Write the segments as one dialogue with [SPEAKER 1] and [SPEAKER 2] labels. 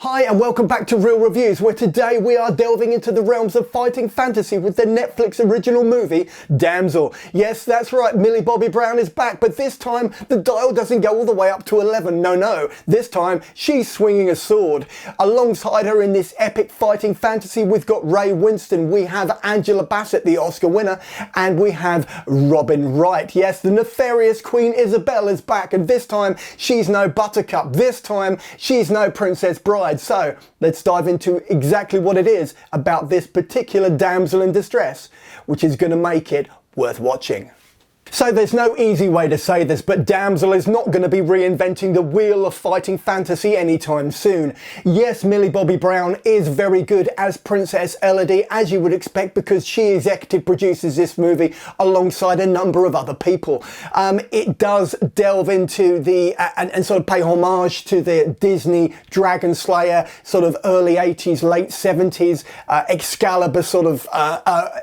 [SPEAKER 1] Hi and welcome back to Real Reviews, where today we are delving into the realms of fighting fantasy with the Netflix original movie, Damsel. Yes, that's right, Millie Bobby Brown is back, but this time the dial doesn't go all the way up to 11, no. This time she's swinging a sword. Alongside her in this epic fighting fantasy, we've got Winstone, we have Angela Bassett, the Oscar winner, and we have Robin Wright. Yes, the nefarious Queen Isabel is back, and this time she's no buttercup. This time she's no Princess Bride. So let's dive into exactly what it is about this particular damsel in distress, which is going to make it worth watching. So there's no easy way to say this, but Damsel is not going to be reinventing the wheel of fighting fantasy anytime soon. Yes, Millie Bobby Brown is very good as Princess Elodie, as you would expect, because she executive produces this movie alongside a number of other people. It does delve into the, and sort of pay homage to the Disney Dragon Slayer, sort of early 80s, late 70s, Excalibur sort of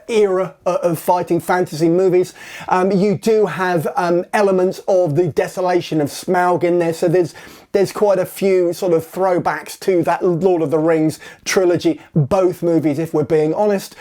[SPEAKER 1] era of fighting fantasy movies. You do have elements of the desolation of Smaug in there, so there's quite a few sort of throwbacks to that Lord of the Rings trilogy, both movies, if we're being honest.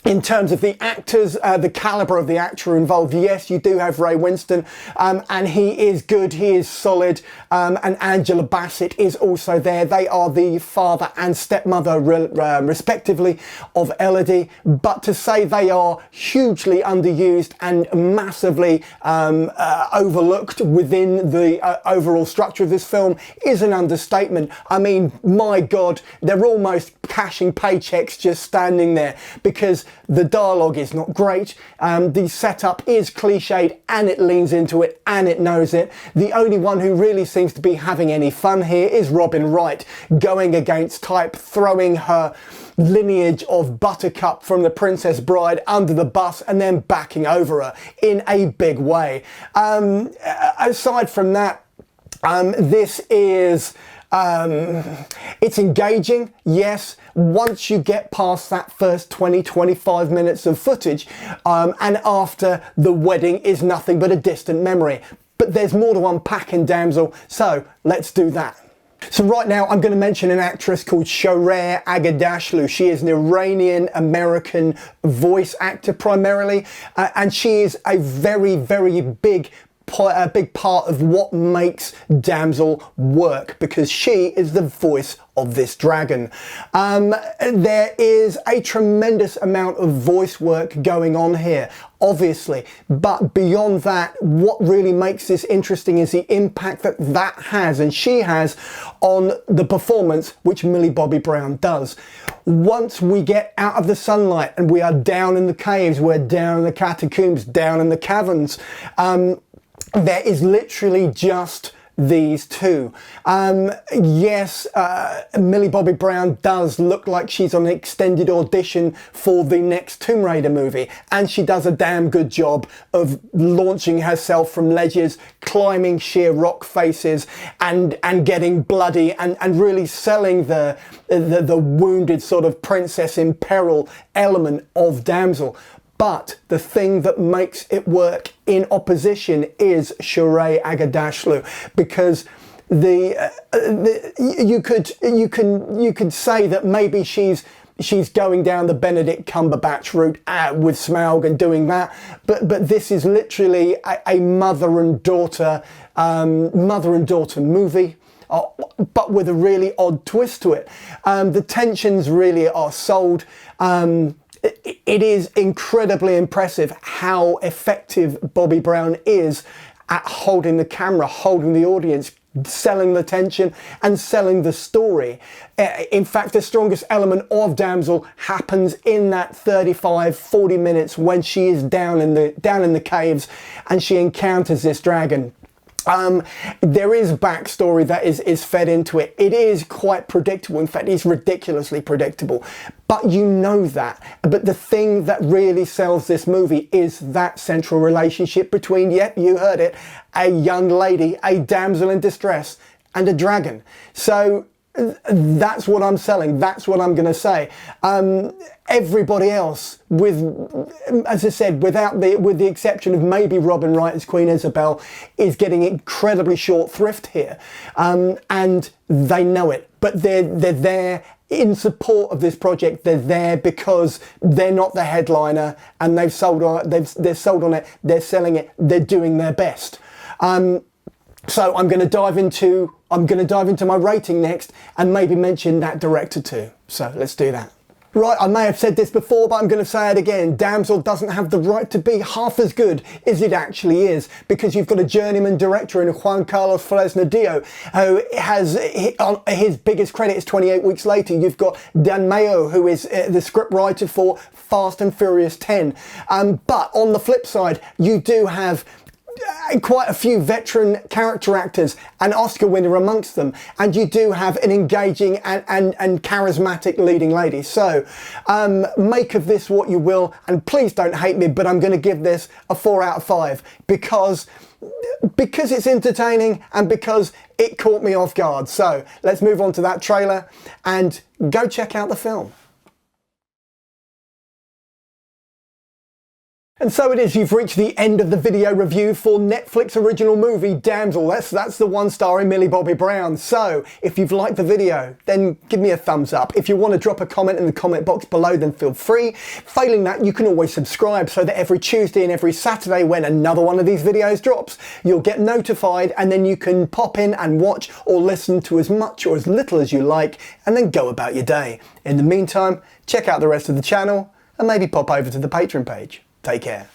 [SPEAKER 1] In terms of the actors, the calibre of the actor involved, yes, you do have Winstone, and he is good, he is solid, and Angela Bassett is also there. They are the father and stepmother, respectively, of Elodie, but to say they are hugely underused and massively overlooked within the overall structure of this film is an understatement. I mean, my God, they're almost cashing paychecks just standing there, because the dialogue is not great, the setup is cliched and it leans into it and it knows it. The only one who really seems to be having any fun here is Robin Wright, going against type, throwing her lineage of Buttercup from the Princess Bride under the bus and then backing over her in a big way. Aside from that, this is it's engaging, yes, once you get past that first 20-25 minutes of footage, and after the wedding is nothing but a distant memory. But there's more to unpack in Damsel, so let's do that. So right now I'm going to mention an actress called Shohreh Aghdashloo. She is an Iranian-American voice actor primarily, and she is a very, very big part of what makes Damsel work, because she is the voice of this dragon. There is a tremendous amount of voice work going on here, obviously, but beyond that, what really makes this interesting is the impact that has and she has on the performance which Millie Bobby Brown does. Once we get out of the sunlight and we are down in the caves, we're down in the catacombs, down in the caverns, there is literally just these two. Yes, Millie Bobby Brown does look like she's on an extended audition for the next Tomb Raider movie, and she does a damn good job of launching herself from ledges, climbing sheer rock faces, and getting bloody, and really selling the wounded sort of princess in peril element of Damsel. But the thing that makes it work in opposition is Shohreh Aghdashloo, because you could say that maybe she's going down the Benedict Cumberbatch route with Smaug and doing that, but this is literally a mother and daughter movie. But with a really odd twist to it. The tensions really are sold. It is incredibly impressive how effective Bobby Brown is at holding the camera, holding the audience, selling the tension and selling the story. In fact, the strongest element of Damsel happens in that 35-40 minutes when she is down in the caves and she encounters this dragon. There is backstory that is fed into it. It is quite predictable. In fact, it's ridiculously predictable. But you know that. But the thing that really sells this movie is that central relationship between, yep, you heard it, a young lady, a damsel in distress, and a dragon. So that's what I'm selling. That's what I'm going to say. Everybody else, as I said, with the exception of maybe Robin Wright as Queen Isabel, is getting incredibly short thrift here, and they know it. but they're there in support of this project. They're there because they're not the headliner, and they're sold on it, they're selling it, they're doing their best. So I'm going to dive into my rating next, and maybe mention that director too. So let's do that. Right, I may have said this before, but I'm going to say it again. Damsel doesn't have the right to be half as good as it actually is, because you've got a journeyman director in Juan Fresnadillo, who has his biggest credit is 28 Weeks Later. You've got Mazeau, who is the script writer for Fast and Furious 10. But on the flip side, you do have quite a few veteran character actors, an Oscar winner amongst them, and you do have an engaging and charismatic leading lady. So make of this what you will, and please don't hate me, but I'm going to give this a 4 out of 5 because it's entertaining and because it caught me off guard. So let's move on to that trailer and go check out the film. And so it is, you've reached the end of the video review for Netflix original movie Damsel. That's the one starring Millie Bobby Brown. So if you've liked the video, then give me a thumbs up. If you want to drop a comment in the comment box below, then feel free. Failing that, you can always subscribe so that every Tuesday and every Saturday when another one of these videos drops, you'll get notified, and then you can pop in and watch or listen to as much or as little as you like, and then go about your day. In the meantime, check out the rest of the channel and maybe pop over to the Patreon page. Take care.